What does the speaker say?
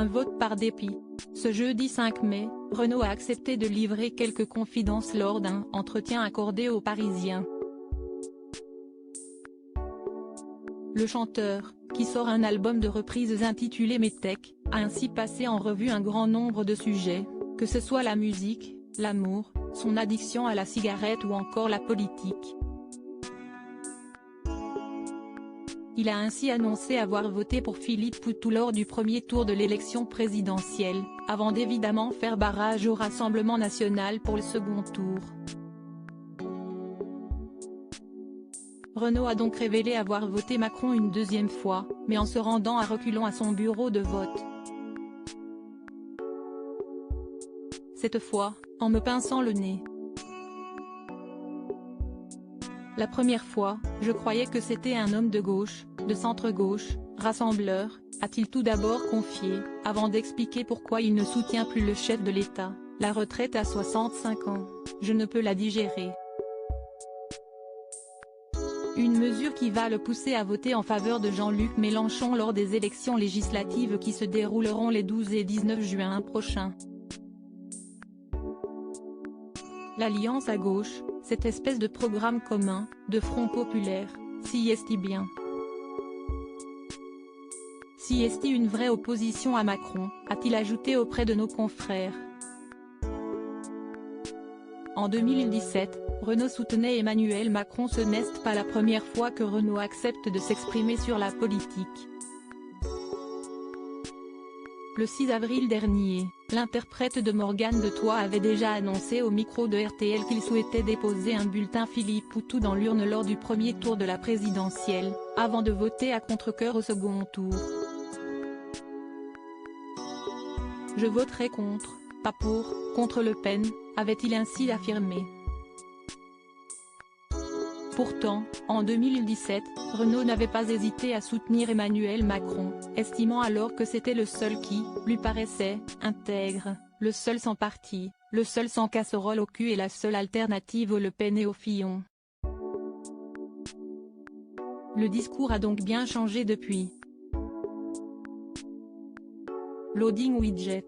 un vote par dépit. Ce jeudi 5 mai, Renaud a accepté de livrer quelques confidences lors d'un entretien accordé aux Parisiens. Le chanteur, qui sort un album de reprises intitulé Métèque, a ainsi passé en revue un grand nombre de sujets, que ce soit la musique, l'amour, son addiction à la cigarette ou encore la politique. Il a ainsi annoncé avoir voté pour Philippe Poutou lors du premier tour de l'élection présidentielle, avant d'évidemment faire barrage au Rassemblement national pour le second tour. Renaud a donc révélé avoir voté Macron une deuxième fois, mais en se rendant à reculons à son bureau de vote. Cette fois, en me pinçant le nez. La première fois, je croyais que c'était un homme de gauche, de centre-gauche, rassembleur, a-t-il tout d'abord confié, avant d'expliquer pourquoi il ne soutient plus le chef de l'État. La retraite à 65 ans, je ne peux la digérer. Une mesure qui va le pousser à voter en faveur de Jean-Luc Mélenchon lors des élections législatives qui se dérouleront les 12 et 19 juin prochains. L'Alliance à gauche, cette espèce de programme commun, de front populaire, s'y est-il bien? S'y est-il une vraie opposition à Macron, a-t-il ajouté auprès de nos confrères. En 2017, Renaud soutenait Emmanuel Macron. Ce n'est pas la première fois que Renaud accepte de s'exprimer sur la politique. Le 6 avril dernier, l'interprète de Morgane de Troyes avait déjà annoncé au micro de RTL qu'il souhaitait déposer un bulletin Philippe Poutou dans l'urne lors du premier tour de la présidentielle, avant de voter à contre-cœur au second tour. Je voterai contre, pas pour, contre Le Pen, avait-il ainsi affirmé. Pourtant, en 2017, Renaud n'avait pas hésité à soutenir Emmanuel Macron, estimant alors que c'était le seul qui, lui paraissait, intègre, le seul sans parti, le seul sans casserole au cul et la seule alternative au Le Pen et au Fillon. Le discours a donc bien changé depuis. Loading widget.